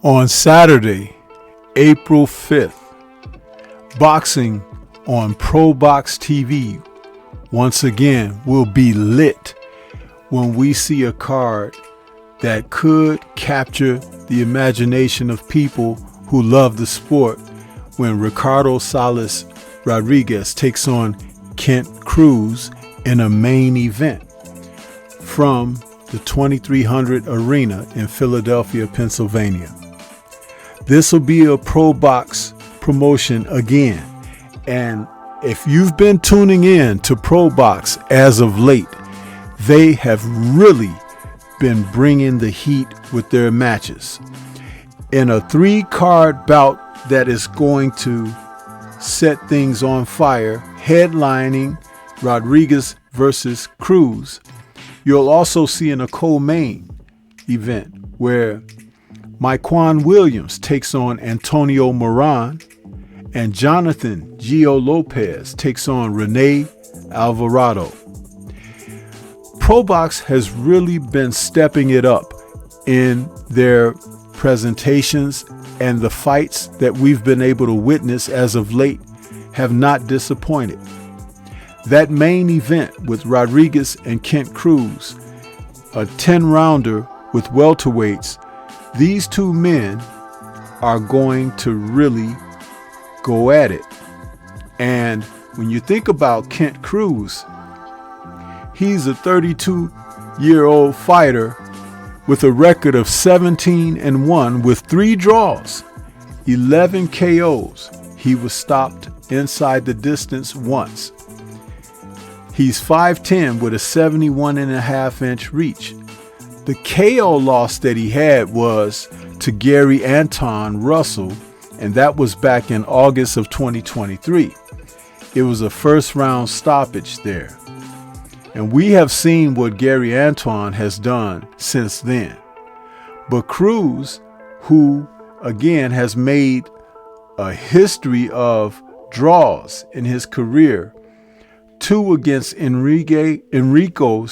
On Saturday, April 5th, boxing on Probox TV once again will be lit when we see a card that could capture the imagination of people who love the sport when Ricardo Salas Rodriguez takes on Kent Cruz in a main event from the 2300 Arena in Philadelphia, Pennsylvania. This will be a Probox promotion again. And if you've been tuning in to Probox as of late, they have really been bringing the heat with their matches. In a 3-card bout that is going to set things on fire, headlining Rodriguez versus Cruz, you'll also see in a co-main event where Myquan Williams takes on Antonio Moran and Jonathan Gio Lopez takes on Rene Alvarado. Probox has really been stepping it up in their presentations, and the fights that we've been able to witness as of late have not disappointed. That main event with Rodriguez and Kent Cruz, a 10-rounder with welterweights, these two men are going to really go at it. And when you think about Kent Cruz, he's a 32-year-old fighter with a record of 17-1 with 3 draws, 11 KOs. He was stopped inside the distance once. He's 5'10 with a 71.5-inch reach. The KO loss that he had was to Gary Anton Russell, and that was back in August of 2023. It was a first-round stoppage there. And we have seen what Gary Anton has done since then. But Cruz, who again has made a history of draws in his career, 2 against Enrico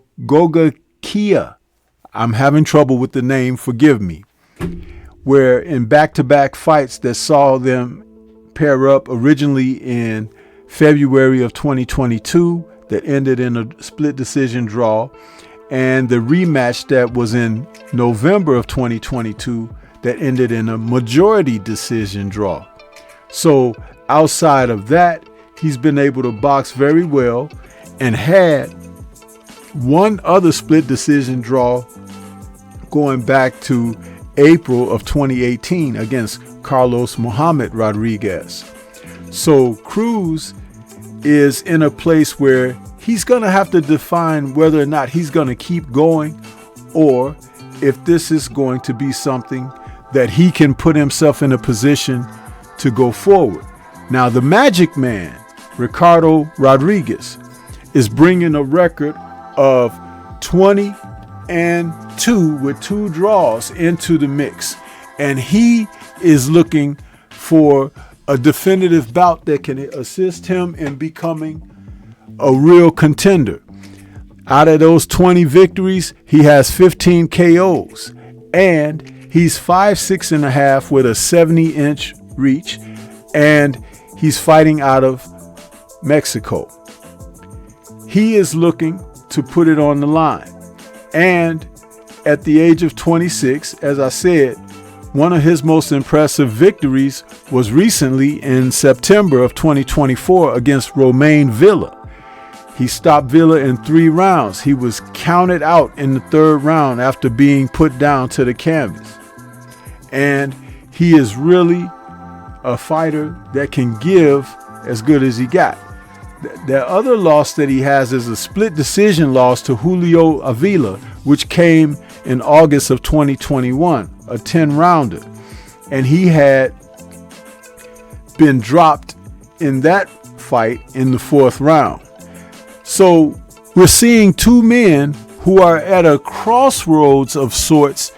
Gogakia. I'm having trouble with the name, forgive me. Where in back-to-back fights that saw them pair up originally in February of 2022 that ended in a split decision draw, and the rematch that was in November of 2022 that ended in a majority decision draw. So outside of that, he's been able to box very well and had one other split decision draw going back to April of 2018 against Carlos Muhammad Rodriguez. So Cruz is in a place where he's going to have to define whether or not he's going to keep going, or if this is going to be something that he can put himself in a position to go forward. Now, the Magic Man, Ricardo Rodriguez, is bringing a record of 20-2 with 2 draws into the mix. And he is looking for a definitive bout that can assist him in becoming a real contender. Out of those 20 victories, he has 15 KOs. And he's 5'6.5" with a 70-inch reach. And he's fighting out of Mexico. He is looking to put it on the line. And at the age of 26, as I said, one of his most impressive victories was recently in September of 2024 against Romain Villa. He stopped Villa in 3 rounds. He was counted out in the 3rd round after being put down to the canvas. And he is really a fighter that can give as good as he got. The other loss that he has is a split decision loss to Julio Avila, which came in August of 2021, a 10-rounder. And he had been dropped in that fight in the 4th round. So we're seeing 2 men who are at a crossroads of sorts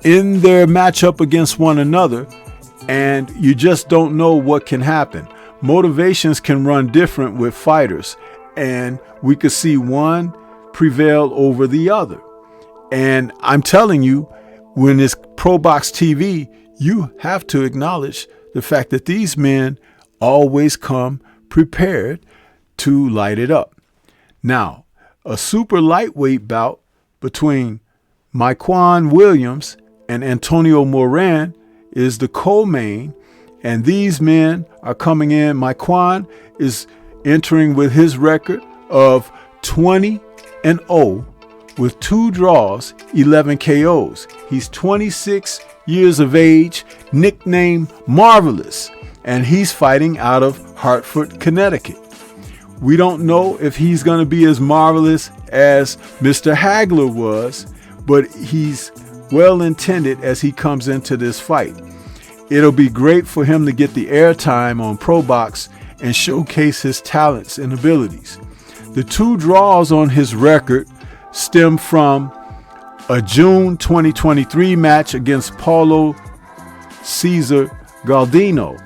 in their matchup against one another, and you just don't know what can happen. Motivations can run different with fighters, and we could see one prevail over the other. And I'm telling you, when it's Probox TV, you have to acknowledge the fact that these men always come prepared to light it up. Now, a super lightweight bout between Myquan Williams and Antonio Moran is the co-main, and these men are coming in. Myquan is entering with his record of 20-0 with 2 draws, 11 KOs. He's 26 years of age, nicknamed Marvelous, and he's fighting out of Hartford, Connecticut. We don't know if he's going to be as marvelous as Mr. Hagler was, but he's well intended as he comes into this fight. It'll be great for him to get the airtime on Probox and showcase his talents and abilities. The 2 draws on his record stem from a June 2023 match against Paulo Cesar Galdino,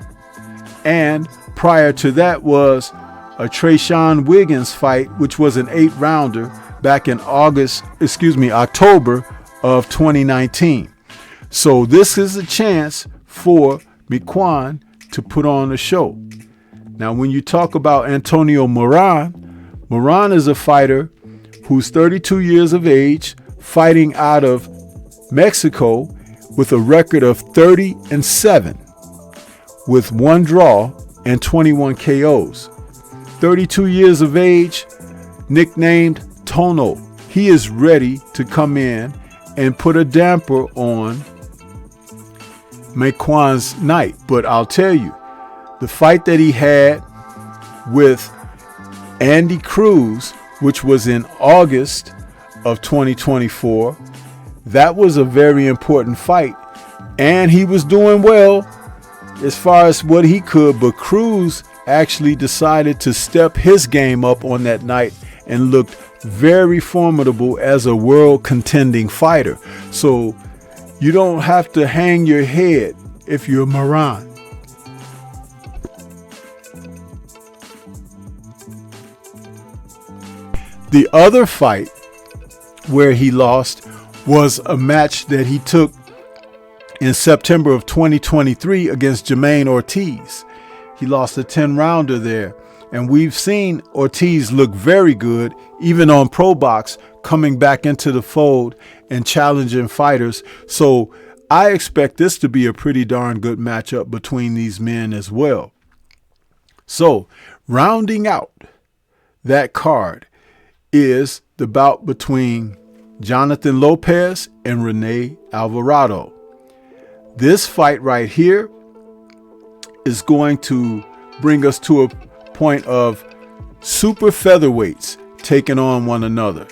and prior to that was a Trayshawn Wiggins fight, which was an 8-rounder back in October of 2019. So this is a chance for Myquan to put on a show. Now, when you talk about Antonio Moran, Moran is a fighter who's 32 years of age, fighting out of Mexico with a record of 30-7 with 1 draw and 21 KOs. 32 years of age, nicknamed Tono. He is ready to come in and put a damper on Myquan's night. But I'll tell you, the fight that he had with Andy Cruz, which was in August of 2024, that was a very important fight, and he was doing well as far as what he could, but Cruz actually decided to step his game up on that night and looked very formidable as a world contending fighter. So you don't have to hang your head if you're Moran. The other fight where he lost was a match that he took in September of 2023 against Jermaine Ortiz. He lost a 10-rounder there, and we've seen Ortiz look very good, even on Probox, coming back into the fold and challenging fighters. So I expect this to be a pretty darn good matchup between these men as well. So rounding out that card is the bout between Jonathan Lopez and Rene Alvarado. This fight right here is going to bring us to a point of super featherweights taking on one another.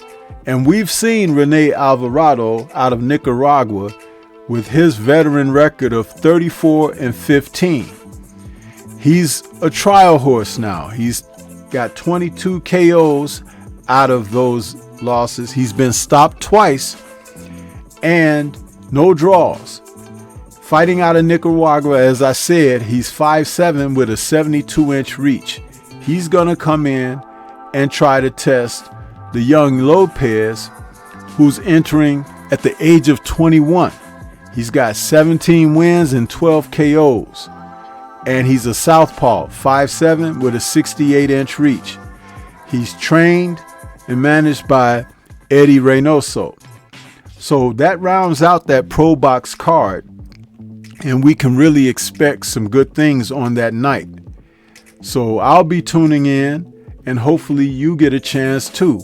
And we've seen Rene Alvarado out of Nicaragua with his veteran record of 34-15. He's a trial horse now. He's got 22 KOs out of those losses. He's been stopped twice and no draws. Fighting out of Nicaragua, as I said, he's 5'7" with a 72-inch reach. He's going to come in and try to test the young Lopez, who's entering at the age of 21. He's got 17 wins and 12 KOs. And he's a southpaw, 5'7" with a 68-inch reach. He's trained and managed by Eddie Reynoso. So that rounds out that Probox card, and we can really expect some good things on that night. So I'll be tuning in, and hopefully you get a chance too.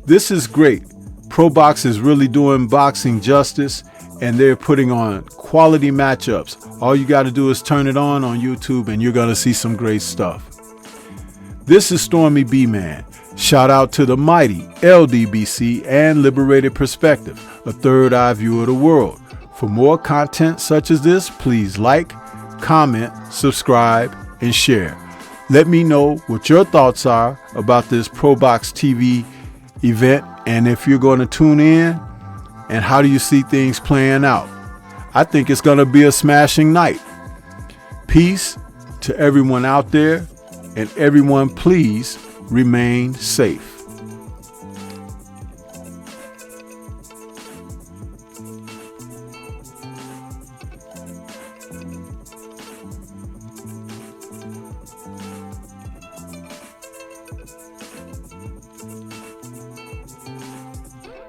This is great. Probox is really doing boxing justice, and they're putting on quality matchups. All you got to do is turn it on YouTube, and you're going to see some great stuff. This is Stormy B-Man. Shout out to the mighty LDBC and Liberated Perspective, a third eye view of the world. For more content such as this, please like, comment, subscribe, and share. Let me know what your thoughts are about this Probox TV event, and if you're going to tune in, and how do you see things playing out. I think it's going to be a smashing night. Peace to everyone out there, and everyone please remain safe.